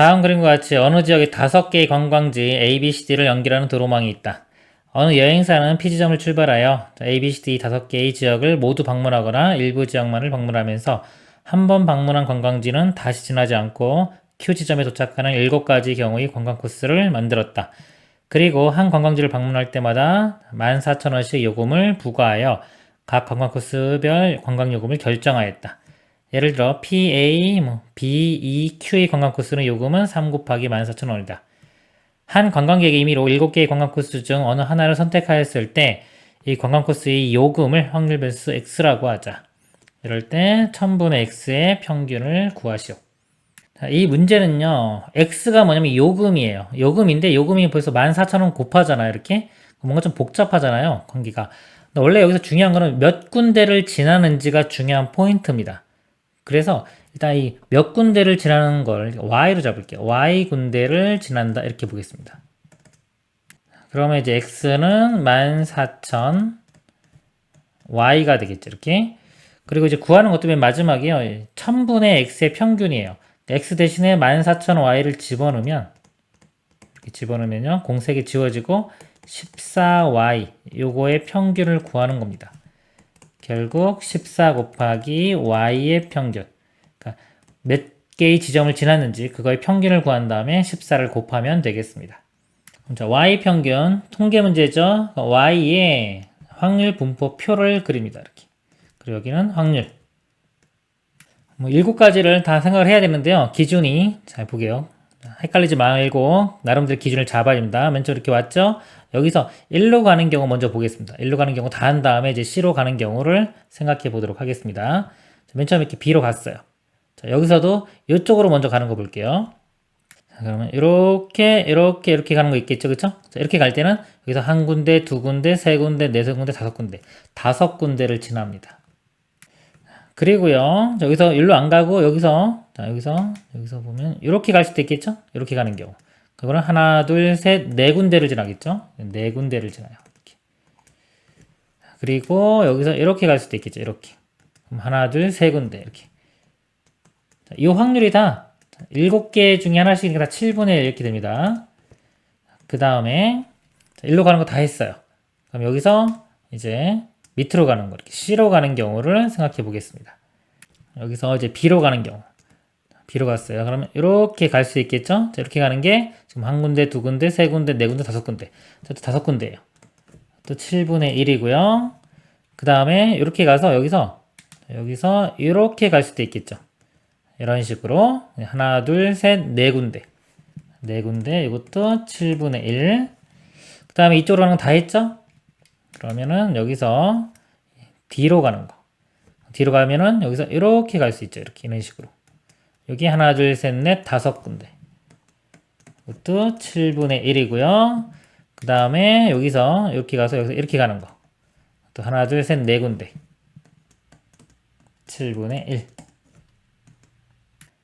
다음 그림과 같이 어느 지역에 5개의 관광지 A, B, C, D를 연결하는 도로망이 있다. 어느 여행사는 P지점을 출발하여 A, B, C, D 5개의 지역을 모두 방문하거나 일부 지역만을 방문하면서 한 번 방문한 관광지는 다시 지나지 않고 Q지점에 도착하는 7가지 경우의 관광 코스를 만들었다. 그리고 한 관광지를 방문할 때마다 14,000원씩 요금을 부과하여 각 관광 코스별 관광 요금을 결정하였다. 예를 들어 PA, B, E, Q의 관광 코스는 요금은 3 곱하기 14,000원이다. 한 관광객이 임의로 7개의 관광 코스 중 어느 하나를 선택하였을 때 이 관광 코스의 요금을 확률 배수 x라고 하자. 이럴 때 1000분의 x의 평균을 구하시오. 자, 이 문제는요, x가 뭐냐면 요금이에요. 요금인데 요금이 벌써 14,000원 곱하잖아요. 이렇게 뭔가 좀 복잡하잖아요. 관계가. 원래 여기서 중요한 거는 몇 군데를 지나는지가 중요한 포인트입니다. 그래서 일단 이 몇 군데를 지나는 걸 y로 잡을게요. y 군데를 지난다 이렇게 보겠습니다. 그러면 이제 x는 14,000 y가 되겠죠. 이렇게. 그리고 이제 구하는 것도 맨 마지막이요. 1000분의 x의 평균이에요. x 대신에 14,000y를 집어넣으면 이렇게 집어넣으면요. 공색이 지워지고 14y 요거의 평균을 구하는 겁니다. 결국 14 곱하기 y의 평균. 그러니까 몇 개의 지점을 지났는지 그거의 평균을 구한 다음에 14를 곱하면 되겠습니다. 자, y 평균 통계 문제죠. y의 확률 분포표를 그립니다. 이렇게. 그리고 여기는 확률. 7가지를 다 생각을 해야 되는데요. 기준이 잘 보게요. 헷갈리지 말고 나름대로 기준을 잡아야 됩니다. 맨 처음 이렇게 왔죠? 여기서 1로 가는 경우 먼저 보겠습니다. 1로 가는 경우 다 한 다음에 이제 C로 가는 경우를 생각해 보도록 하겠습니다. 맨 처음에 이렇게 B로 갔어요. 자, 여기서도 이쪽으로 먼저 가는 거 볼게요. 자, 그러면 이렇게 가는 거 있겠죠? 그쵸? 자, 이렇게 갈 때는 여기서 한 군데, 두 군데, 세 군데, 네세 군데, 5군데. 5군데를 지납니다. 그리고요, 여기서 일로 안 가고, 여기서, 자, 여기서 보면, 이렇게 갈 수도 있겠죠? 이렇게 가는 경우. 그거는 하나, 둘, 셋, 4군데를 지나겠죠? 4군데를 지나요. 이렇게. 그리고 여기서 이렇게 갈 수도 있겠죠? 이렇게. 그럼 하나, 둘, 3군데. 이렇게. 자, 이 확률이 다 7개 중에 하나씩 다 7분의 1 이렇게 됩니다. 그 다음에, 일로 가는 거 다 했어요. 그럼 여기서 이제 밑으로 가는 거, 이렇게 C로 가는 경우를 생각해 보겠습니다. 여기서 이제 B로 가는 경우. B로 갔어요. 그러면 이렇게 갈 수 있겠죠? 자, 이렇게 가는 게 지금 한 군데, 두 군데, 세 군데, 네 군데, 5군데. 자, 또 5군데예요. 또 7분의 1이고요. 그 다음에 이렇게 가서 여기서 이렇게 갈 수도 있겠죠. 이런 식으로 하나, 둘, 셋, 4군데. 4군데. 이것도 7분의 1. 그 다음에 이쪽으로 가는 거 다 했죠? 그러면은 여기서 D로 가는 거. 뒤로 가면은 여기서 이렇게 갈 수 있죠. 이렇게 이런 식으로. 여기 하나, 둘, 셋, 넷, 5군데. 이것도 7분의 1이고요. 그 다음에 여기서 이렇게 가서 여기서 이렇게 가는 거. 또 하나, 둘, 셋, 4군데. 7분의 1.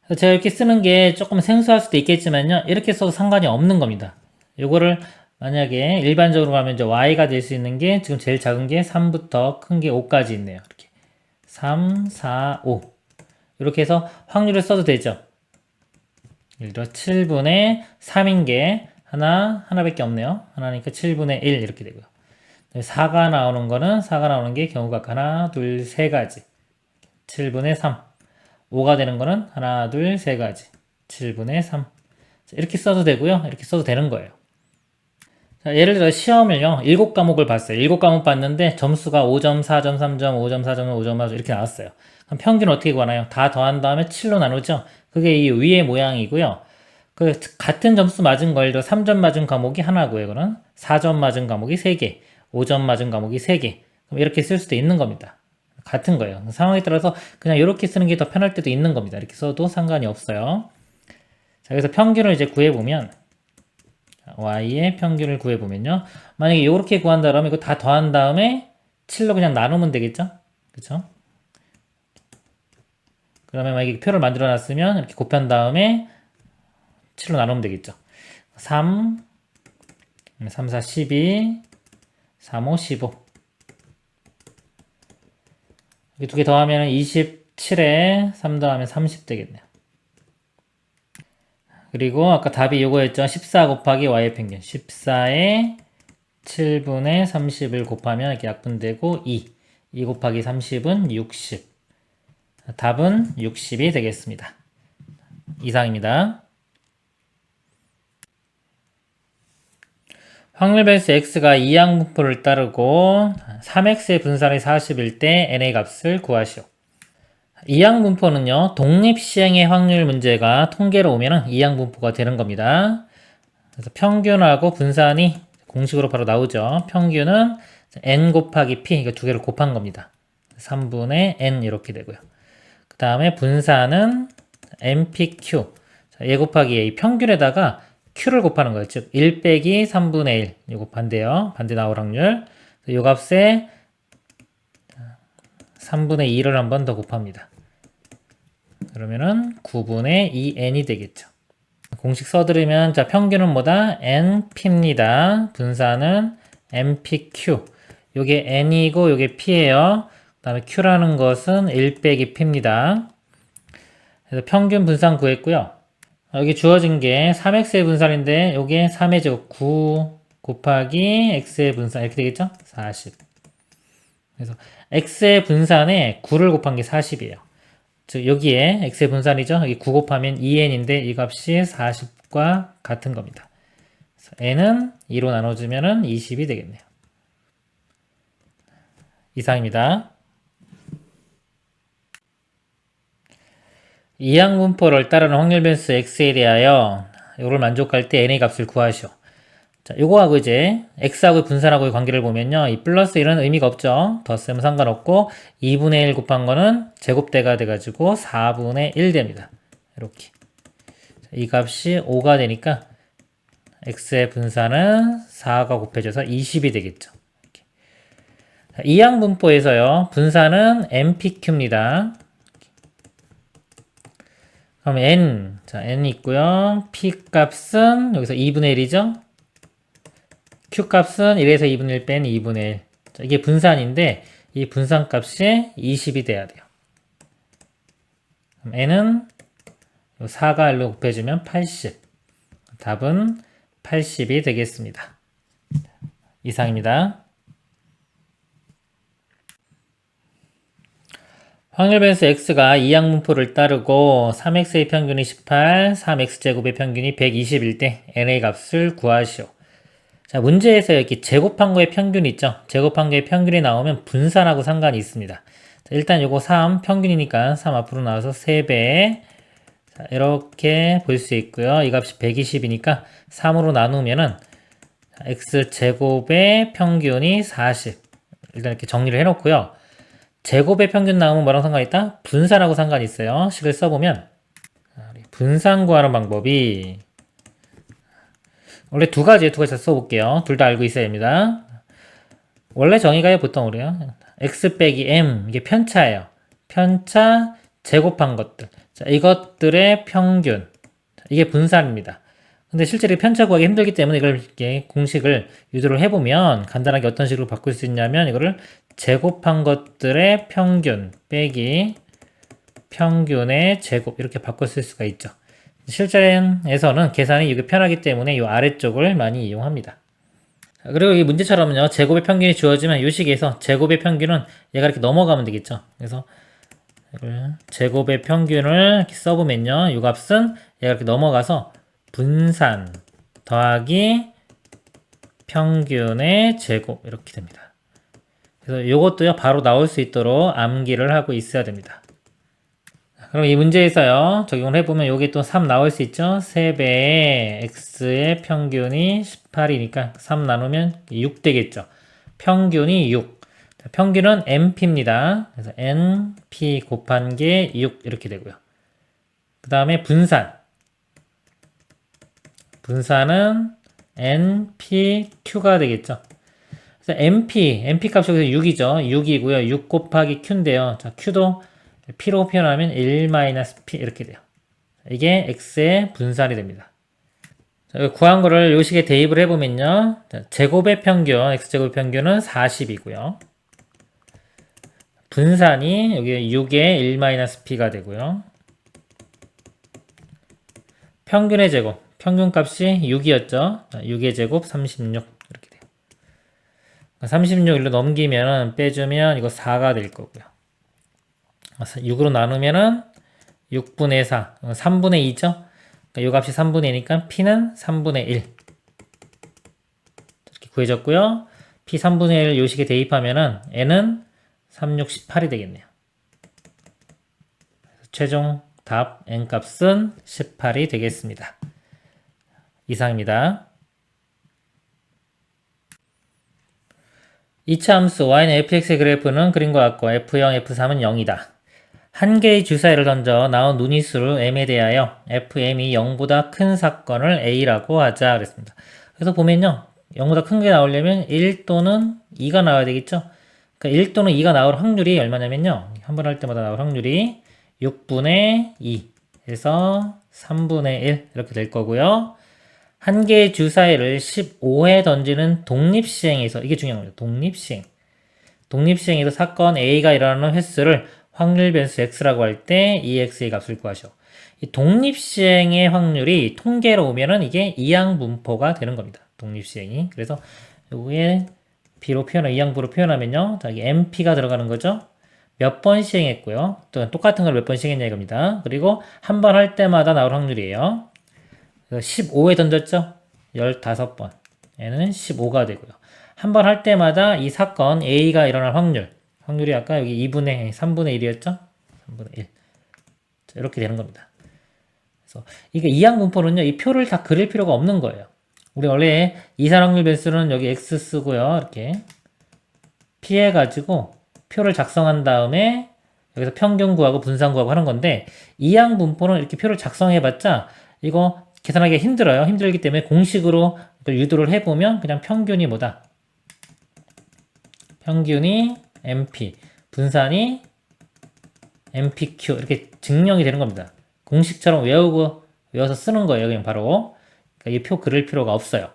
그래서 제가 이렇게 쓰는 게 조금 생소할 수도 있겠지만요. 이렇게 써도 상관이 없는 겁니다. 요거를 만약에 일반적으로 가면 이제 y가 될 수 있는 게 지금 제일 작은 게 3부터 큰 게 5까지 있네요. 이렇게 3, 4, 5 이렇게 해서 확률을 써도 되죠. 예를 들어 7분의 3인 게 하나밖에 없네요. 하나니까 7분의 1 이렇게 되고요. 4가 나오는 게 경우가 하나, 둘, 세 가지. 7분의 3. 5가 되는 거는 하나, 둘, 세 가지. 7분의 3. 이렇게 써도 되고요. 이렇게 써도 되는 거예요. 자, 예를 들어 시험을요. 7과목을 봤어요. 7과목 봤는데 점수가 5점, 4점, 3점, 5점, 4점, 5점, 4점 이렇게 나왔어요. 그럼 평균 어떻게 구하나요? 다 더한 다음에 7로 나누죠. 그게 이 위의 모양이고요. 그 같은 점수 맞은 걸 3점 맞은 과목이 하나고요. 이거는 4점 맞은 과목이 3개, 5점 맞은 과목이 3개. 그럼 이렇게 쓸 수도 있는 겁니다. 같은 거예요. 상황에 따라서 그냥 이렇게 쓰는 게 더 편할 때도 있는 겁니다. 이렇게 써도 상관이 없어요. 자, 그래서 평균을 이제 구해보면 y의 평균을 구해보면요. 만약에 이렇게 구한다 그러면 이거 다 더한 다음에 7로 그냥 나누면 되겠죠? 그쵸? 그러면 만약에 표를 만들어 놨으면 이렇게 곱한 다음에 7로 나누면 되겠죠. 3, 3, 4, 12, 3, 5, 15. 이렇게 두 개 더하면 27에 3 더하면 30 되겠네요. 그리고 아까 답이 요거였죠. 14 곱하기 y의 평균. 14에 7분의 30을 곱하면 이렇게 약분되고 2. 2 곱하기 30은 60. 답은 60이 되겠습니다. 이상입니다. 확률 배수 x가 이항분포를 따르고 3x의 분산이 40일 때 n의 값을 구하시오. 이항분포는요, 독립시행의 확률 문제가 통계로 오면은 이항분포가 되는 겁니다. 그래서 평균하고 분산이 공식으로 바로 나오죠. 평균은 n 곱하기 p, 이거 두 개를 곱한 겁니다. 3분의 n 이렇게 되고요. 그 다음에 분산은 npq, 얘 곱하기 a, 평균에다가 q를 곱하는 거예요. 즉 1 빼기 3분의 1, 이거 반대요. 반대 나올 확률. 이 값에 3분의 2를 한 번 더 곱합니다. 그러면은 9분의 2n이 되겠죠. 공식 써드리면, 자, 평균은 뭐다? np입니다. 분산은 npq. 요게 n이고 요게 p예요. 그 다음에 q라는 것은 1 빼기 p입니다. 그래서 평균 분산 구했고요. 여기 주어진 게 3x의 분산인데 요게 3의 제곱 9 곱하기 x의 분산 이렇게 되겠죠? 40. 그래서 x의 분산에 9를 곱한 게 40이에요. 즉 여기에 x의 분산이죠. 여기 9 곱하면 2n인데 이 값이 40과 같은 겁니다. 그래서 n은 2로 나눠주면 20이 되겠네요. 이상입니다. 이항분포를 따르는 확률 변수 x에 대하여 이걸 만족할 때 n의 값을 구하시오. 자, 요거하고 이제 x하고 분산하고의 관계를 보면요, 이 플러스 1은 의미가 없죠. 덧셈은 상관없고 2분의 1 곱한 거는 제곱대가 돼가지고 4분의 1 됩니다. 이렇게 이 값이 5가 되니까 x의 분산은 4가 곱해져서 20이 되겠죠. 이항분포에서요, 분산은 npq입니다. 그럼 n, 자, n 있고요. p 값은 여기서 2분의 1이죠. q 값은 1에서 2분의 1 뺀 2분의 1. 자, 이게 분산인데 이 분산 값이 20이 돼야 돼요. 그럼 n은 4가 1로 곱해주면 80. 답은 80이 되겠습니다. 이상입니다. 확률 변수 x가 이항분포를 따르고 3x의 평균이 18, 3x제곱의 평균이 121 때 n의 값을 구하시오. 자, 문제에서 여기 제곱한 거의 평균이 있죠. 제곱한 거의 평균이 나오면 분산하고 상관이 있습니다. 자, 일단 요거 3 평균이니까 3 앞으로 나와서 3배. 자, 이렇게 볼 수 있고요. 이 값이 120이니까 3으로 나누면은 x제곱의 평균이 40. 일단 이렇게 정리를 해놓고요. 제곱의 평균 나오면 뭐랑 상관이 있다? 분산하고 상관이 있어요. 식을 써보면 분산 구하는 방법이 원래 두 가지 써볼게요. 둘 다 알고 있어야 됩니다. 원래 정의가요, 보통 우리요. x 빼기 m, 이게 편차예요. 편차 제곱한 것들. 자, 이것들의 평균. 이게 분산입니다. 근데 실제로 편차 구하기 힘들기 때문에 이걸 이렇게 공식을 유도를 해보면 간단하게 어떤 식으로 바꿀 수 있냐면 이거를 제곱한 것들의 평균 빼기 평균의 제곱 이렇게 바꿔 쓸 수가 있죠. 실전에서는 계산이 이게 편하기 때문에 이 아래쪽을 많이 이용합니다. 그리고 이 문제처럼요, 제곱의 평균이 주어지면 이 식에서 제곱의 평균은 얘가 이렇게 넘어가면 되겠죠. 그래서 제곱의 평균을 이렇게 써보면요, 이 값은 얘가 이렇게 넘어가서 분산 더하기 평균의 제곱 이렇게 됩니다. 그래서 이것도요, 바로 나올 수 있도록 암기를 하고 있어야 됩니다. 그럼 이 문제에서요, 적용을 해보면 여기 또 3 나올 수 있죠? 3배의 x의 평균이 18이니까 3 나누면 6 되겠죠? 평균이 6. 평균은 np입니다. 그래서 np 곱한 게 6 이렇게 되고요. 그 다음에 분산은 npq가 되겠죠? 그래서 np 값이 여기서 6이죠? 6이고요. 6 곱하기 q인데요. 자, q도 p로 표현하면 1-p 이렇게 돼요. 이게 x의 분산이 됩니다. 자, 구한 거를 이 식에 대입을 해보면요. 자, 제곱의 평균, x제곱의 평균은 40이고요. 분산이 여기 6의 1-p가 되고요. 평균의 제곱, 평균값이 6이었죠. 6의 제곱 36 이렇게 돼요. 36 일로 넘기면 빼주면 이거 4가 될 거고요. 6으로 나누면은 6분의 4, 3분의 2죠. 그러니까 이 값이 3분의 2니까 P는 3분의 1 이렇게 구해졌고요. P 3분의 1 요식에 대입하면은 N은 3, 6, 18이 되겠네요. 최종 답 N값은 18이 되겠습니다. 이상입니다. 2차 함수 y는 fx의 그래프는 그림과 같고 f0, f3은 0이다. 한 개의 주사위를 던져 나온 눈위수를 m에 대하여 fm이 0보다 큰 사건을 a라고 하자 그랬습니다. 그래서 보면요. 0보다 큰 게 나오려면 1 또는 2가 나와야 되겠죠. 그러니까 1 또는 2가 나올 확률이 얼마냐면요. 한 번 할 때마다 나올 확률이 6분의 2 해서 3분의 1 이렇게 될 거고요. 한 개의 주사위를 15회 던지는 독립시행에서, 이게 중요한 거죠. 독립시행에서 사건 A가 일어나는 횟수를 확률 변수 X라고 할 때 EX의 값을 구하셔. 이 독립시행의 확률이 통계로 오면은 이게 이항분포가 되는 겁니다. 독립시행이. 그래서 여기에 B로 이항분포로 표현하면요. 자, 이게 MP가 들어가는 거죠. 몇 번 시행했고요. 또 똑같은 걸 몇 번 시행했냐 이겁니다. 그리고 한 번 할 때마다 나올 확률이에요. 15회 던졌죠? 15번. 얘는 15가 되고요. 한 번 할 때마다 이 사건 A가 일어날 확률이 아까 여기 3분의 1이었죠? 3분의 1. 자, 이렇게 되는 겁니다. 그래서 이게 이항분포는요, 이 표를 다 그릴 필요가 없는 거예요. 우리 원래 이산 확률 변수는 여기 X 쓰고요. 이렇게 피해가지고 표를 작성한 다음에 여기서 평균 구하고 분산 구하고 하는 건데, 이항분포는 이렇게 표를 작성해봤자 이거 계산하기가 힘들어요. 힘들기 때문에 공식으로 유도를 해보면 그냥 평균이 뭐다? 평균이 MP, 분산이 MPQ 이렇게 증명이 되는 겁니다. 공식처럼 외워서 쓰는 거예요. 그냥 바로. 그러니까 이 표 그릴 필요가 없어요.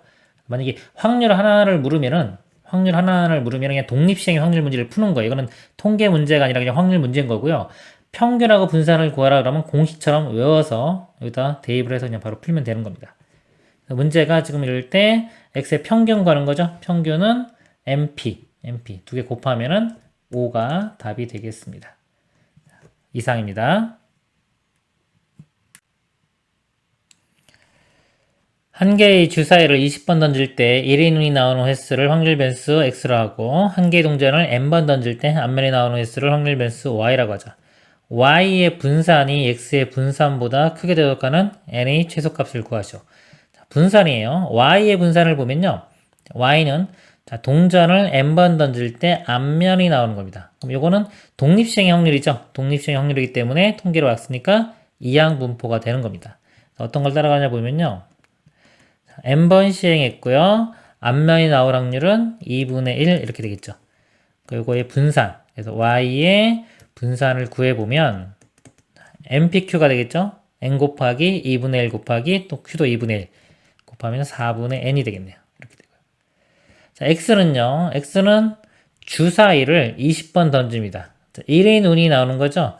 만약에 확률 하나를 물으면 그냥 독립시행의 확률 문제를 푸는 거예요. 이거는 통계 문제가 아니라 그냥 확률 문제인 거고요. 평균하고 분산을 구하라 그러면 공식처럼 외워서 여기다 대입을 해서 그냥 바로 풀면 되는 겁니다. 문제가 지금 이럴 때 x의 평균 구하는 거죠. 평균은 MP 두 개 곱하면은 5가 답이 되겠습니다. 이상입니다. 한 개의 주사위를 20번 던질 때 1의 눈이 나오는 횟수를 확률 변수 x로 하고, 한 개의 동전을 n번 던질 때 앞면에 나오는 횟수를 확률 변수 y라고 하죠. y의 분산이 x의 분산보다 크게 되도록하는 n의 최소값을 구하죠. 자, 분산이에요. y의 분산을 보면요. y는 동전을 n번 던질 때 앞면이 나오는 겁니다. 그럼 이거는 독립시행의 확률이죠. 독립시행의 확률이기 때문에 통계로 왔으니까 이항분포가 되는 겁니다. 어떤 걸 따라가냐 보면요. n번 시행했고요. 앞면이 나올 확률은 2분의 1 이렇게 되겠죠. 그리고의 분산. 그래서 y의 분산을 구해보면 MPQ가 되겠죠. n 곱하기 2분의 1 곱하기 또 q도 2분의 1 곱하면 4분의 n이 되겠네요. 이렇게 되고요. 자, x는 주사위를 20번 던집니다. 자, 1의 눈이 나오는 거죠.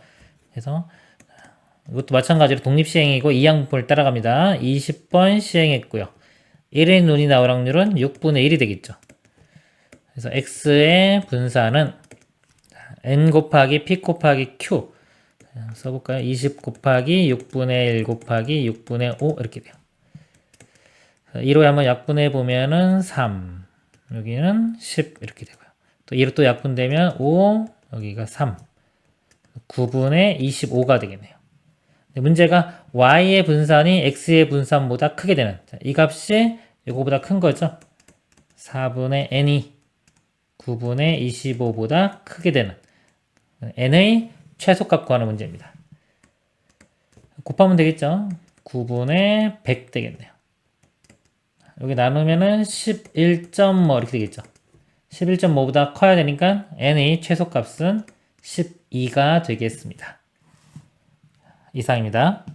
그래서 이것도 마찬가지로 독립시행이고 이항분포를 따라갑니다. 20번 시행했고요. 1의 눈이 나올 확률은 6분의 1이 되겠죠. 그래서 x의 분산은 n 곱하기 p 곱하기 q 써볼까요? 20 곱하기 6분의 1 곱하기 6분의 5 이렇게 돼요. 1로 한번 약분해 보면은 3 여기는 10 이렇게 되고요. 또 2로 또 약분되면 5 여기가 3 9분의 25가 되겠네요. 문제가 y의 분산이 x의 분산보다 크게 되는, 이 값이 이거보다 큰 거죠. 4분의 n이 9분의 25보다 크게 되는 n의 최소값 구하는 문제입니다. 곱하면 되겠죠. 9분의 100 되겠네요. 여기 나누면은 11뭐 이렇게 되겠죠. 11.5보다 커야 되니까 n의 최소값은 12가 되겠습니다. 이상입니다.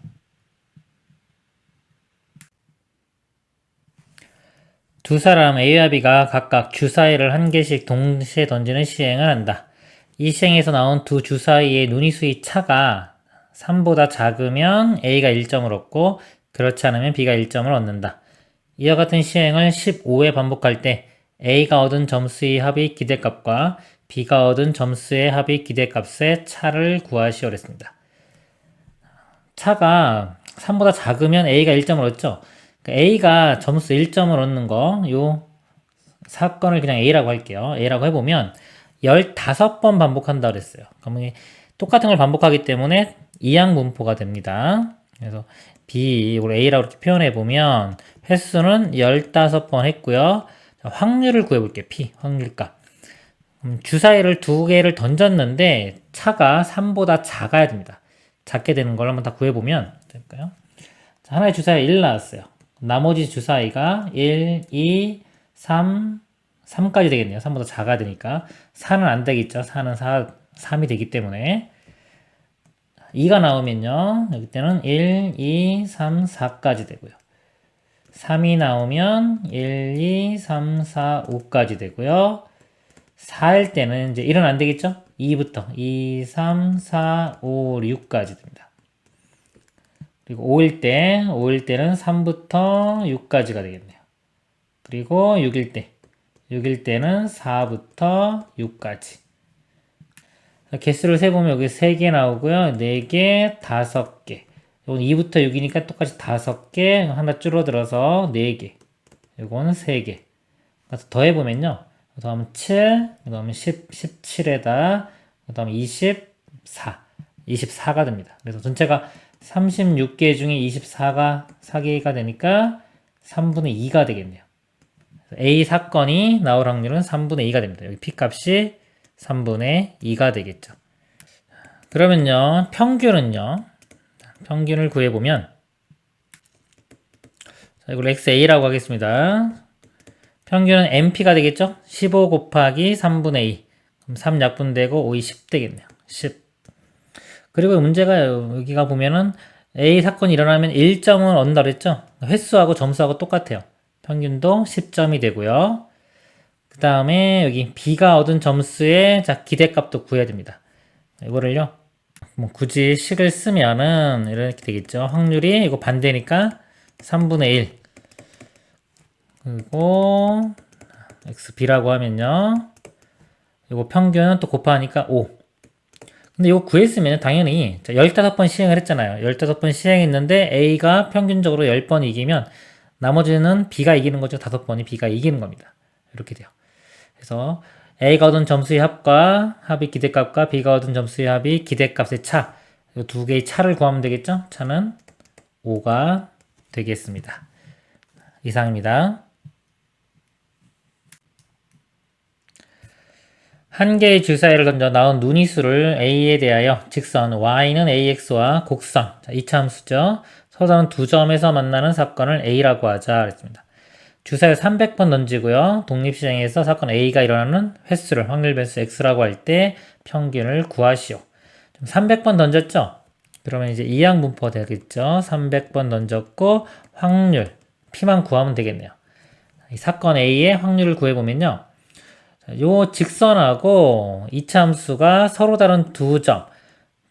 두 사람 A와 B가 각각 주사위를 한 개씩 동시에 던지는 시행을 한다. 이 시행에서 나온 두 주사위의 눈위수의 차가 3보다 작으면 A가 1점을 얻고 그렇지 않으면 B가 1점을 얻는다. 이와 같은 시행을 15회 반복할 때 A가 얻은 점수의 합의 기대값과 B가 얻은 점수의 합의 기대값의 차를 구하시오 그랬습니다. 차가 3보다 작으면 A가 1점을 얻죠. 그러니까 A가 점수 1점을 얻는 거, 요 사건을 그냥 A라고 할게요. A라고 해보면 15번 반복한다 그랬어요. 그러면 똑같은 걸 반복하기 때문에 이항 분포가 됩니다. 그래서 B, 이걸 A라고 이렇게 표현해보면 횟수는 15번 했고요. 자, 확률을 구해볼게요. P, 확률값. 주사위를 2개를 던졌는데 차가 3보다 작아야 됩니다. 작게 되는 걸 한번 다 구해보면 될까요? 자, 하나의 주사위 1 나왔어요. 나머지 주사위가 1, 2, 3, 3까지 되겠네요. 3보다 작아야 되니까. 4는 안 되겠죠. 4는 3이 되기 때문에. 2가 나오면요. 여기 때는 1, 2, 3, 4까지 되고요. 3이 나오면 1, 2, 3, 4, 5까지 되고요. 4일 때는 이제 1은 안 되겠죠? 2부터 2, 3, 4, 5, 6까지 됩니다. 그리고 5일 때는 3부터 6까지가 되겠네요. 그리고 6일 때는 4부터 6까지. 개수를 세보면 여기 3개 나오고요. 4개, 5개. 이건 2부터 6이니까 똑같이 5개, 하나 줄어들어서 4개. 이거는 3개. 그래서 더해보면요. 그 다음은 7, 그 다음에 17에다, 그 다음에 24가 됩니다. 그래서 전체가 36개 중에 24가 4개가 되니까 3분의 2가 되겠네요. A 사건이 나올 확률은 3분의 2가 됩니다. 여기 P 값이 3분의 2가 되겠죠. 그러면요, 평균을 구해보면, 자, 이걸 XA라고 하겠습니다. 평균은 MP가 되겠죠? 15 곱하기 3분의 2. 그럼 3 약분되고 5이 10 되겠네요. 10. 그리고 문제가 여기가 보면은 A 사건이 일어나면 1점을 얻는다 그랬죠? 횟수하고 점수하고 똑같아요. 평균도 10점이 되고요. 그 다음에 여기 B가 얻은 점수의 기대값도 구해야 됩니다. 이거를요, 뭐 굳이 식을 쓰면은 이렇게 되겠죠. 확률이 이거 반대니까 3분의 1. 그리고 XB라고 하면요, 이거 평균은 또 곱하니까 5. 근데 이거 구했으면 당연히 15번 시행을 했잖아요. 15번 시행했는데 A가 평균적으로 10번 이기면 나머지는 B가 이기는 거죠. 5번이 B가 이기는 겁니다. 이렇게 돼요. 그래서 A가 얻은 점수의 합과 합의 기대값과 B가 얻은 점수의 합의 기대값의 차, 이 두 개의 차를 구하면 되겠죠? 차는 5가 되겠습니다. 이상입니다. 한 개의 주사위를 던져 나온 눈이수를 A에 대하여 직선 Y는 AX와 곡선, 이차함수죠. 서로는 두 점에서 만나는 사건을 A라고 하자 그랬습니다. 주사위 300번 던지고요. 독립시행에서 사건 A가 일어나는 횟수를 확률 변수 X라고 할 때 평균을 구하시오. 300번 던졌죠? 그러면 이제 이항 분포가 되겠죠. 300번 던졌고 확률 P만 구하면 되겠네요. 이 사건 A의 확률을 구해보면요. 요 직선하고 이차함수가 서로 다른 두 점.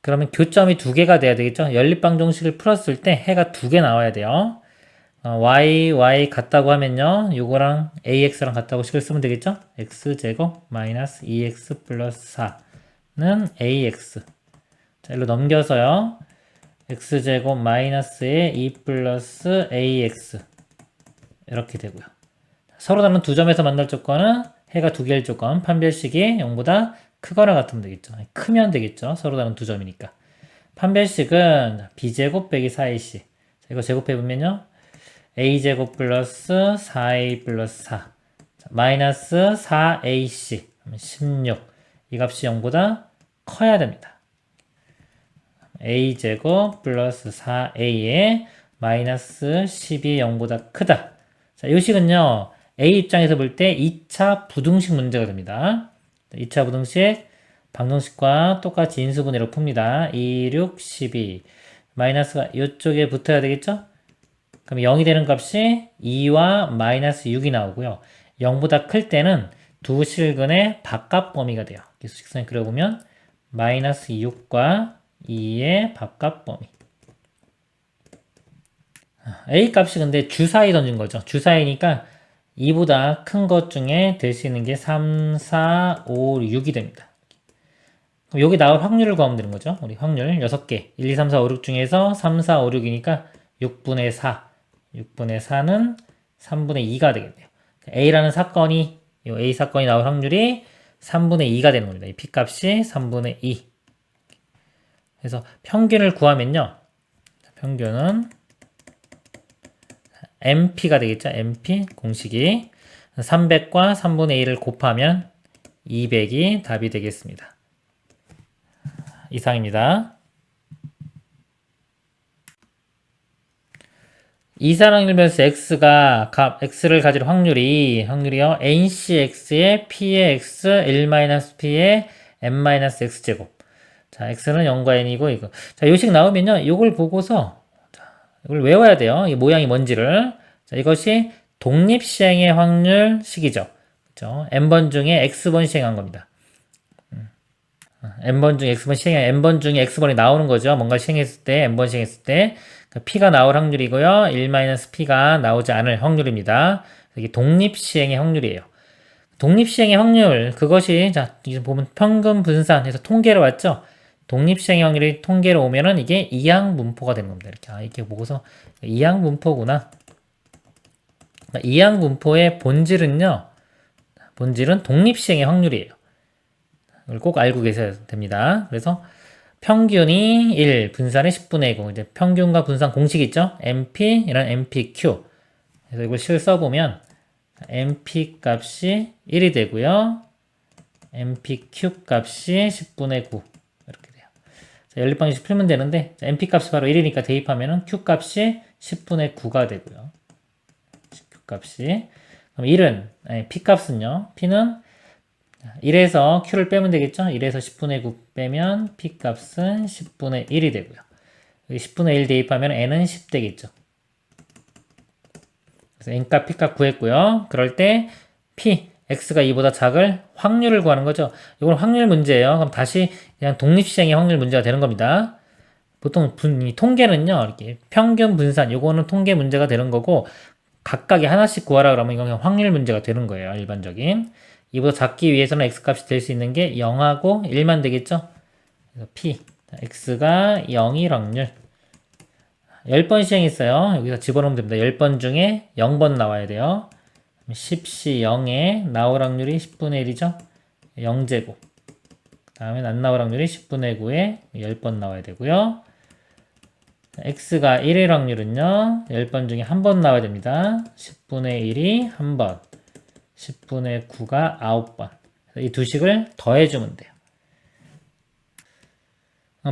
그러면 교점이 두 개가 돼야 되겠죠. 연립방정식을 풀었을 때 해가 두 개 나와야 돼요. y 같다고 하면요. 요거랑 ax랑 같다고 식을 쓰면 되겠죠. x제곱 마이너스 2x 플러스 4는 ax. 자, 일로 넘겨서요. x제곱 마이너스에 2 플러스 ax. 이렇게 되고요. 서로 다른 두 점에서 만날 조건은 해가 두 개일 조건, 판별식이 0보다 크거나 같으면 되겠죠. 크면 되겠죠. 서로 다른 두 점이니까. 판별식은 b제곱 빼기 4ac. 자, 이거 제곱해보면요. a제곱 플러스 4a 플러스 4. 자, 마이너스 4ac. 16. 이 값이 0보다 커야 됩니다. a제곱 플러스 4a에 마이너스 10이 0보다 크다. 자, 이 식은요. A 입장에서 볼 때 2차 부등식 문제가 됩니다. 2차 부등식 방정식과 똑같이 인수분해로 풉니다. 2, 6, 12. 마이너스가 이쪽에 붙어야 되겠죠? 그럼 0이 되는 값이 2와 마이너스 6이 나오고요. 0보다 클 때는 두 실근의 바깥 범위가 돼요. 수직선을 그려보면 마이너스 6과 2의 바깥 범위. A 값이 근데 주사위 던진 거죠. 주사위니까 2보다 큰 것 중에 될 수 있는 게 3, 4, 5, 6이 됩니다. 그럼 여기 나올 확률을 구하면 되는 거죠. 우리 확률 6개. 1, 2, 3, 4, 5, 6 중에서 3, 4, 5, 6이니까 6분의 4. 6분의 4는 3분의 2가 되겠네요. A라는 사건이, 이 A 사건이 나올 확률이 3분의 2가 되는 겁니다. 이 P 값이 3분의 2. 그래서 평균을 구하면요. 평균은 MP가 되겠죠. MP 공식이 300과 3분의 1을 곱하면 200이 답이 되겠습니다. 이상입니다. 이사랑일 변수 x가 값 x를 가질 확률이요. ncx의 p의 x 1-p의 n-x제곱. 자, x는 0과 n이고 이거. 자, 요식 나오면요. 이걸 보고서 이걸 외워야 돼요. 이 모양이 뭔지를. 자, 이것이 독립시행의 확률 식이죠. 그죠? n번 중에 x번 시행한 겁니다. n번 중에 x번 n번 중에 x번이 나오는 거죠. 뭔가 시행했을 때, n번 시행했을 때. p가 나올 확률이고요. 1-p가 나오지 않을 확률입니다. 이게 독립시행의 확률이에요. 독립시행의 확률, 그것이, 자, 이제 보면 평균 분산해서 통계로 왔죠? 독립시행의 확률이 통계로 오면은 이게 이항분포가 되는 겁니다. 이렇게, 이렇게 보고서, 이항분포구나. 이항분포의 본질은요, 본질은 독립시행의 확률이에요. 이걸 꼭 알고 계셔야 됩니다. 그래서 평균이 1, 분산이 10분의 1고, 이제 평균과 분산 공식 있죠? MP, 이런 MPQ. 그래서 이걸 실 써보면, MP 값이 1이 되고요. MPQ 값이 10분의 9. 이렇게 돼요. 자, 연립방식 풀면 되는데, 자, MP 값이 바로 1이니까 대입하면은 Q 값이 10분의 9가 되고요. Q 값이. 그럼 1은, 아니, P 값은요. P는 1에서 Q를 빼면 되겠죠? 1에서 10분의 9 빼면 P 값은 10분의 1이 되고요. 여기 10분의 1 대입하면 N은 10 되겠죠. 그래서 N값, P값 구했고요. 그럴 때 P, X가 2보다 작을 확률을 구하는 거죠. 이건 확률 문제예요. 그럼 다시 그냥 독립시행의 확률 문제가 되는 겁니다. 보통 이 통계는요, 이렇게 평균 분산, 요거는 통계 문제가 되는 거고, 각각이 하나씩 구하라 그러면 이건 그냥 확률 문제가 되는 거예요. 일반적인. 이보다 작기 위해서는 x값이 될 수 있는 게 0하고 1만 되겠죠? 그래서 p, x가 0일 확률. 10번 시행했어요. 여기서 집어넣으면 됩니다. 10번 중에 0번 나와야 돼요. 10시 0에 나올 확률이 10분의 1이죠? 0제곱. 그 다음에 안 나올 확률이 10분의 9에 10번 나와야 되고요. x가 1일 확률은요. 10번 중에 한 번 나와야 됩니다. 10분의 1이 한 번. 10분의 9가 9번. 이 두 식을 더해주면 돼요.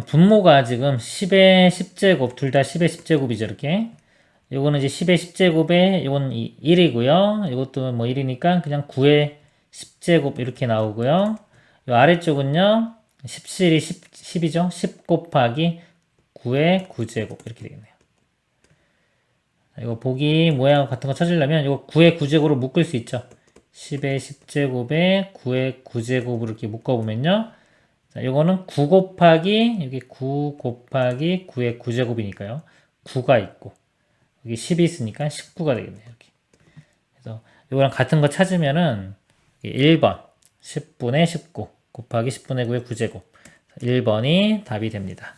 분모가 지금 10의 10제곱, 둘 다 10의 10제곱이죠, 이렇게. 요거는 이제 10의 10제곱에, 요건 1이고요. 이것도 뭐 1이니까 그냥 9의 10제곱 이렇게 나오고요. 요 아래쪽은요, 17이 10이죠. 10 곱하기 9의 9제곱 이렇게 되겠네요. 이거 보기 모양 같은 거 찾으려면 이거 9의 9제곱으로 묶을 수 있죠. 10의 10제곱에 9의 9제곱으로 이렇게 묶어보면요. 자, 이거는 9 곱하기, 여기 9 곱하기 9의 9제곱이니까요. 9가 있고, 여기 10이 있으니까 19가 되겠네요. 이렇게. 그래서 이거랑 같은 거 찾으면은 1번, 10분의 19 곱하기 10분의 9의 9제곱. 1번이 답이 됩니다.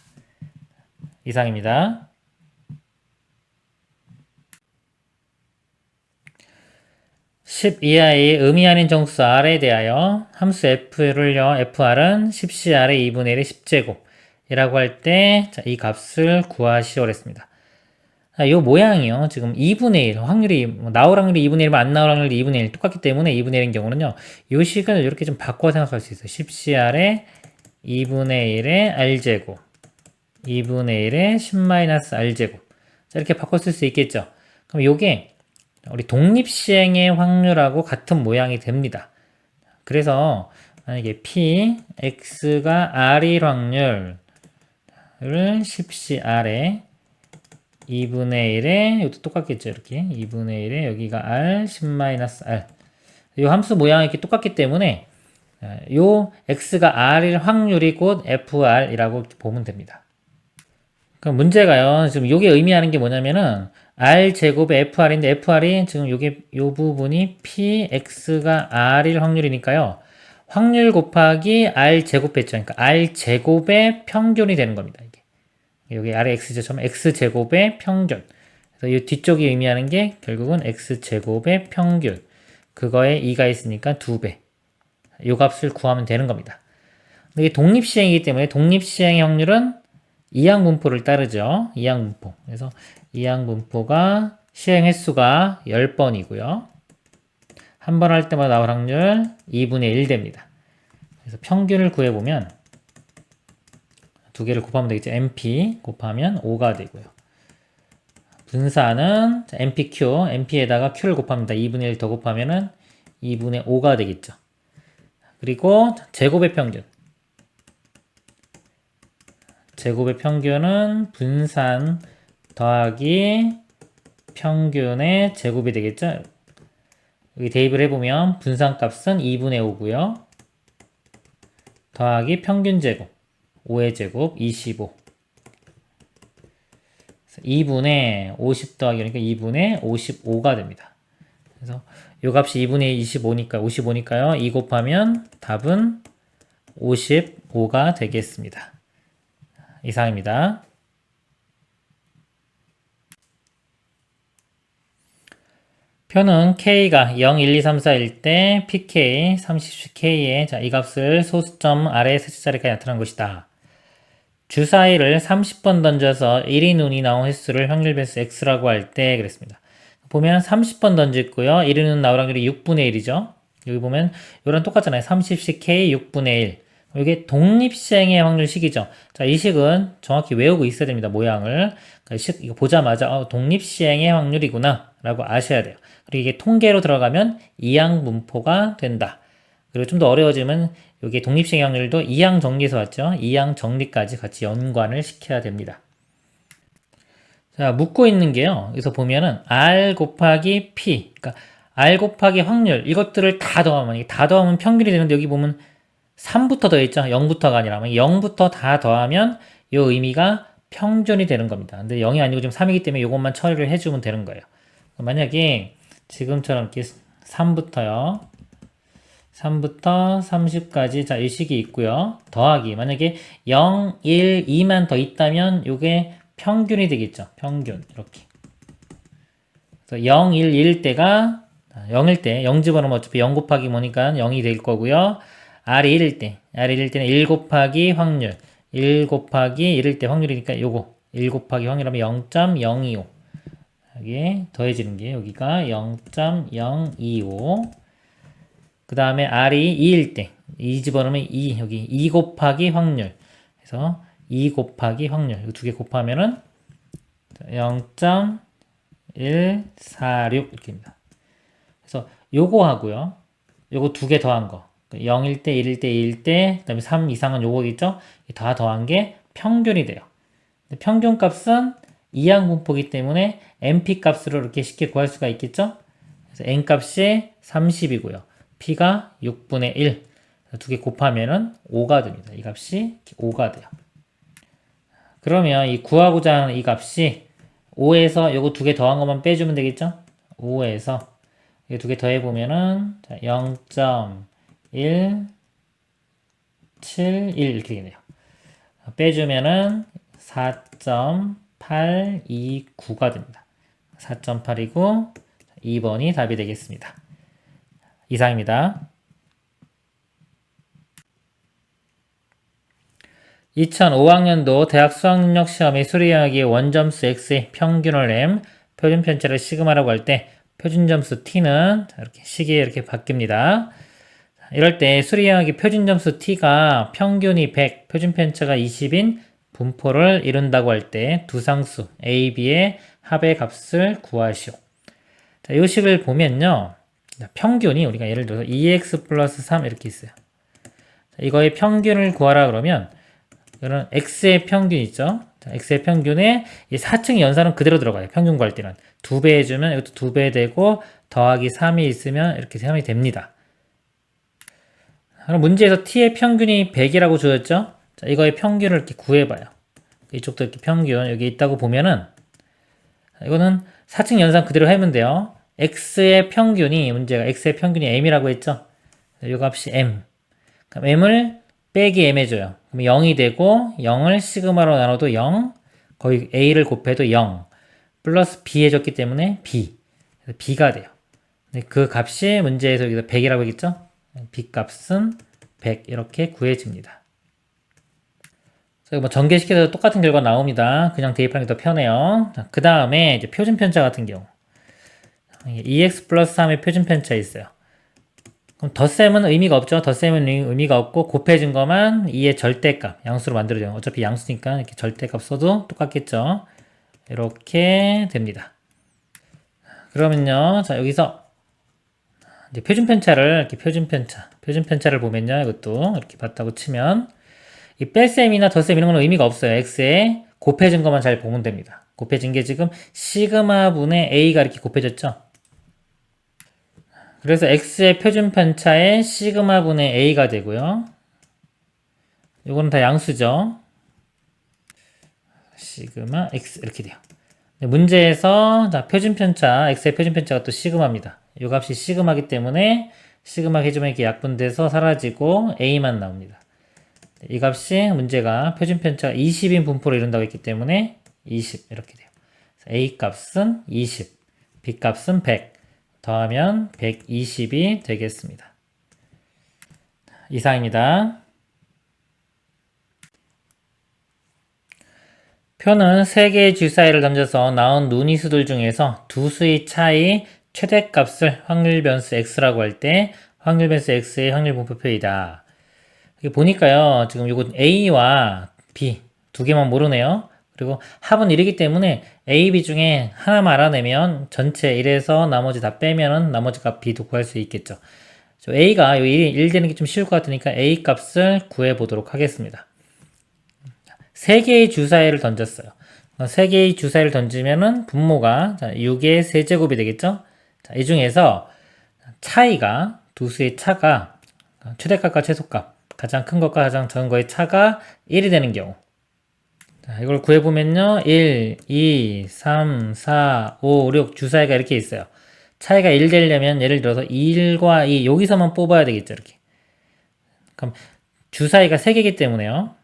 이상입니다. 10 이하의 의미 아닌 정수 r에 대하여 함수 f를요, fr은 10cr의 2분의 1의 10제곱 이라고 할 때, 자, 이 값을 구하시오 했습니다. 이 모양이요. 지금 2분의 1, 확률이, 나올 확률이 2분의 1만 안 나올 확률이 2분의 1 똑같기 때문에 2분의 1인 경우는요, 이 식을 이렇게 좀 바꿔 생각할 수 있어요. 10cr의 2분의 1의 r제곱, 2분의 1의 10-r제곱. 자, 이렇게 바꿔 쓸 수 있겠죠. 그럼 요게, 우리 독립시행의 확률하고 같은 모양이 됩니다. 그래서 만약에 P, X가 R일 확률을 10CR에 2분의 1에 이것도 똑같겠죠. 이렇게 2분의 1에 여기가 R, 10-R 이 함수 모양이 이렇게 똑같기 때문에 요 X가 R일 확률이 곧 FR이라고 보면 됩니다. 그럼 문제가요. 지금 요게 의미하는 게 뭐냐면은 r 제곱의 fr인데 fr이 지금 요게 요 부분이 px가 r일 확률이니까요. 확률 곱하기 r 제곱했죠. 그러니까 r 제곱의 평균이 되는 겁니다. 이게. 여기 아래 x제점 x제곱의 평균. 그래서 이 뒤쪽이 의미하는 게 결국은 x제곱의 평균. 그거에 2가 있으니까 2배. 요 값을 구하면 되는 겁니다. 이게 독립시행이기 때문에 독립시행의 확률은 이항분포를 따르죠. 이항분포. 그래서 이항분포가 시행 횟수가 10번이고요. 한 번 할 때마다 나올 확률 2분의 1 됩니다. 그래서 평균을 구해보면 두 개를 곱하면 되겠죠. MP 곱하면 5가 되고요. 분사는 MPQ, MP에다가 Q를 곱합니다. 2분의 1 더 곱하면은 2분의 5가 되겠죠. 그리고 제곱의 평균. 제곱의 평균은 분산 더하기 평균의 제곱이 되겠죠. 여기 대입을 해보면 분산값은 2분의 5고요. 더하기 평균 제곱. 5의 제곱 25. 2분의 50 더하기 그러니까 2분의 55가 됩니다. 그래서 요 값이 2분의 55니까요. 2 곱하면 답은 55가 되겠습니다. 이상입니다. 표는 K가 0, 1, 2, 3, 4일 때 PK, 30K에 이 값을 소수점 아래 셋째 자리까지 나타난 것이다. 주사위를 30번 던져서 1인 운이 나온 횟수를 확률 배수 X라고 할 때 그랬습니다. 보면 30번 던졌고요. 1인 운 나올 확률이 6분의 1이죠. 여기 보면 이런 똑같잖아요. 30씩 K 6분의 1. 이게 독립시행의 확률 식이죠. 자, 이 식은 정확히 외우고 있어야 됩니다. 모양을. 그러니까 이거 보자마자 독립시행의 확률이구나 라고 아셔야 돼요. 그리고 이게 통계로 들어가면 이항분포가 된다. 그리고 좀 더 어려워지면 여기 독립시행 확률도 이항 정리에서 왔죠. 이항 정리까지 같이 연관을 시켜야 됩니다. 자, 묻고 있는 게요. 여기서 보면은 R 곱하기 P, 그러니까 R 곱하기 확률 이것들을 다 더하면 평균이 되는데 여기 보면 3부터 더했죠. 0부터가 아니라 0부터 다 더하면 이 의미가 평균이 되는 겁니다. 근데 0이 아니고 지금 3이기 때문에 이것만 처리를 해주면 되는 거예요. 만약에 지금처럼 이렇게 3부터 30까지 자, 이 식이 있고요. 더하기 만약에 0, 1, 2만 더 있다면 이게 평균이 되겠죠. 평균 이렇게. 그래서 0, 1, 1일 때가 0일 때 0 집어넣으면 어차피 0 곱하기 뭐니까 0이 될 거고요. R이 1일 때는 1 곱하기 확률 1 곱하기 1일 때 확률이니까 요거 1 곱하기 확률하면 0.025 여기에 더해지는 게 여기가 0.025 그 다음에 R이 2일 때 2 집어넣으면 2 여기 2 곱하기 확률 그래서 2 곱하기 확률 이 두 개 곱하면은 0.146 이렇게입니다. 그래서 요거 하고요. 요거 두 개 더한 거 0일 때, 1일 때, 2일 때, 그 다음에 3 이상은 요거겠죠? 다 더한 게 평균이 돼요. 평균 값은 이항분포이기 때문에 NP 값으로 이렇게 쉽게 구할 수가 있겠죠? 그래서 N 값이 30이고요. P가 6분의 1. 두 개 곱하면은 5가 됩니다. 이 값이 5가 돼요. 그러면 이 구하고자 하는 이 값이 5에서 요거 두 개 더한 것만 빼주면 되겠죠? 5에서 이 두 개 더해보면은 0.171 이렇게 되네요. 빼주면은 4.829가 됩니다. 4.829 2번이 답이 되겠습니다. 이상입니다. 2005학년도 대학 수학능력 시험의 수리영역의 원점수 x의 평균을 m, 표준 편차를 시그마라고 할 때 표준 점수 t는 이렇게 식이 이렇게 바뀝니다. 이럴 때 수리영역의 표준 점수 t가 평균이 100, 표준 편차가 20인 분포를 이룬다고 할 때 두 상수 a, b의 합의 값을 구하시오. 자, 이 식을 보면요. 평균이 우리가 예를 들어서 2x 플러스 3 이렇게 있어요. 자, 이거의 평균을 구하라 그러면 이런 x의 평균 있죠. 자, x의 평균에 이 4층 연산은 그대로 들어가요. 평균 구할 때는 2배 해주면 이것도 2배 되고 더하기 3이 있으면 이렇게 3이 됩니다. 그럼 문제에서 t의 평균이 100이라고 주었죠. 자, 이거의 평균을 이렇게 구해봐요. 이쪽도 이렇게 평균 여기 있다고 보면은 이거는 4층 연산 그대로 하면 돼요. x의 평균이 문제가 x의 평균이 m이라고 했죠. 이 값이 m. 그럼 m을 빼기 m 해줘요. 그럼 0이 되고 0을 시그마로 나눠도 0, 거의 a를 곱해도 0, 플러스 b 해줬기 때문에 b. 그래서 b가 돼요. 그 값이 문제에서 여기서 100이라고 했겠죠? b 값은 100 이렇게 구해집니다. 뭐 전개시켜서 똑같은 결과 나옵니다. 그냥 대입하는 게 더 편해요. 그 다음에 이제 표준 편차 같은 경우 2x 플러스 3의 표준 편차 있어요. 그럼 덧셈은 의미가 없죠. 덧셈은 의미가 없고 곱해진 것만 2의 절대값 양수로 만들어져요. 어차피 양수니까 이렇게 절대값 써도 똑같겠죠. 이렇게 됩니다. 그러면요, 자 여기서 이제 표준 편차를 이렇게 표준 편차를 보면요, 이것도 이렇게 봤다고 치면 이 뺄셈이나 덧셈 이런 건 의미가 없어요. x에 곱해진 것만 잘 보면 됩니다. 곱해진 게 지금 시그마 분의 a가 이렇게 곱해졌죠. 그래서 x의 표준 편차에 시그마 분의 a가 되고요. 이거는 다 양수죠. 시그마 x 이렇게 돼요. 문제에서 자, 표준 편차, x의 표준 편차가 또 시그마입니다. 이 값이 시그마이기 때문에 시그마 해주면 이렇게 약분돼서 사라지고 a만 나옵니다. 이 값이 문제가 표준 편차가 20인 분포를 이룬다고 했기 때문에 20 이렇게 돼요. a 값은 20, b 값은 100 더하면 120이 되겠습니다. 이상입니다. 표는 3개의 주 사이를 던져서 나온 눈이수들 중에서 두 수의 차이 최대값을 확률 변수 x라고 할 때 확률 변수 x의 확률 분포표이다. 보니까요, 지금 이거 a와 b 두 개만 모르네요. 그리고 합은 1이기 때문에 a, b 중에 하나만 알아내면 전체 1에서 나머지 다 빼면은 나머지 값 b도 구할 수 있겠죠. a가 1 되는 게 좀 쉬울 것 같으니까 a 값을 구해 보도록 하겠습니다. 3개의 주사위를 던졌어요. 3개의 주사위를 던지면은 분모가 6의 세제곱이 되겠죠? 자, 이 중에서 차이가, 두 수의 차가 최대값과 최소값, 가장 큰 것과 가장 작은 거의 차가 1이 되는 경우. 자, 이걸 구해보면요. 1, 2, 3, 4, 5, 6 주사위가 이렇게 있어요. 차이가 1 되려면 예를 들어서 1과 2 여기서만 뽑아야 되겠죠. 이렇게. 그럼 주사위가 3개이기 때문에요.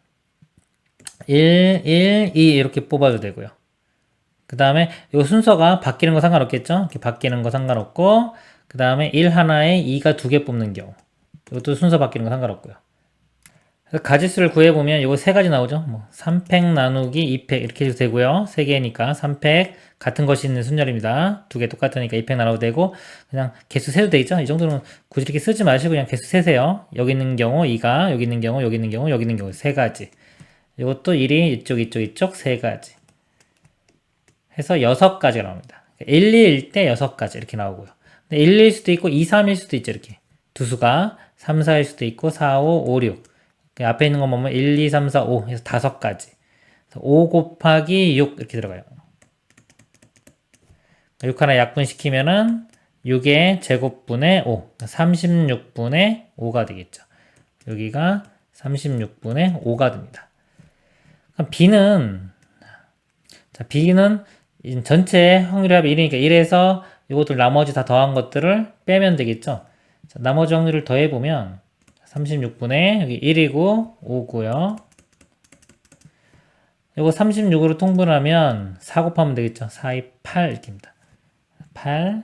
1, 1, 2 이렇게 뽑아도 되고요. 그 다음에 이 순서가 바뀌는 거 상관없겠죠? 이렇게 바뀌는 거 상관없고 그 다음에 1 하나에 2가 2개 뽑는 경우 이것도 순서 바뀌는 거 상관없고요. 그래서 가지수를 구해보면 이거 3가지 나오죠? 뭐 3팩 나누기 2팩 이렇게 해도 되고요. 3개니까 3팩 같은 것이 있는 순열입니다. 2개 똑같으니까 2팩 나눠도 되고 그냥 개수 세도 되죠? 이 정도는 굳이 이렇게 쓰지 마시고 그냥 개수 세세요. 여기 있는 경우 2가 여기 있는 경우 여기 있는 경우 여기 있는 경우 3가지 이것도 1이 이쪽 3가지 해서 6가지가 나옵니다. 1, 2일 때 6가지 이렇게 나오고요. 1, 2일 수도 있고 2, 3일 수도 있죠. 이렇게 두 수가 3, 4일 수도 있고 4, 5, 5, 6 앞에 있는 거 보면 1, 2, 3, 4, 5 해서 5가지 5 곱하기 6 이렇게 들어가요. 6 하나 약분시키면은 6의 제곱분의 5 36분의 5가 되겠죠. 여기가 36분의 5가 됩니다. 그럼 B는 전체 확률의 합이 1이니까 1에서 이것들 나머지 다 더한 것들을 빼면 되겠죠. 자, 나머지 확률을 더해보면 36분의 여기 1이고 5고요. 이거 36으로 통분하면 4 곱하면 되겠죠. 4, 2, 8 이렇게입니다. 8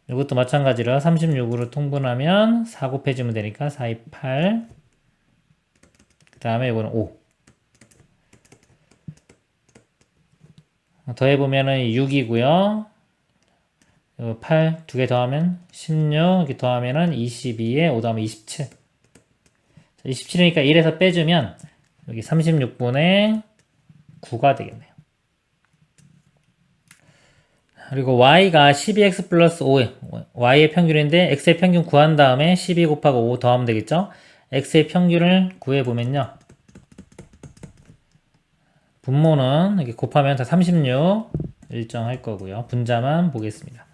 이것도 마찬가지로 36으로 통분하면 4 곱해주면 되니까 4, 2, 8 그 다음에 이거는 5 더해보면은 6이고요. 8 두 개 더하면 16 이렇게 더하면은 22에 5 더하면 27 27이니까 1에서 빼주면 여기 36분의 9가 되겠네요. 그리고 y가 12x 플러스 5 y의 평균인데 x의 평균 구한 다음에 12 곱하기 5 더하면 되겠죠. x의 평균을 구해보면요. 분모는 이렇게 곱하면 다 36 일정할 거고요. 분자만 보겠습니다.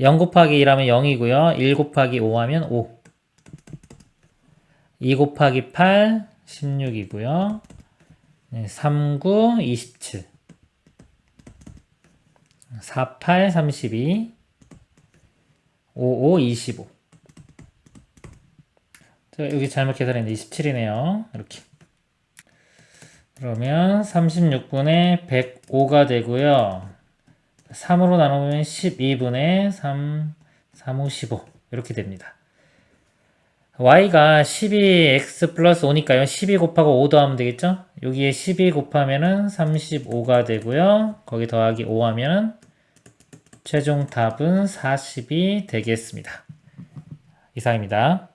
0 곱하기 1 하면 0이고요. 1 곱하기 5 하면 5 2 곱하기 8 16이고요. 3, 9, 27. 4, 8, 32. 5, 5, 25. 여기 잘못 계산했는데 27이네요. 이렇게. 그러면 36분의 105가 되고요. 3으로 나누면 12분의 3, 3, 5, 15. 이렇게 됩니다. y가 12x 플러스 5니까요. 12 곱하고 5 더하면 되겠죠? 여기에 12 곱하면은 35가 되고요. 거기 더하기 5 하면 최종 답은 40이 되겠습니다. 이상입니다.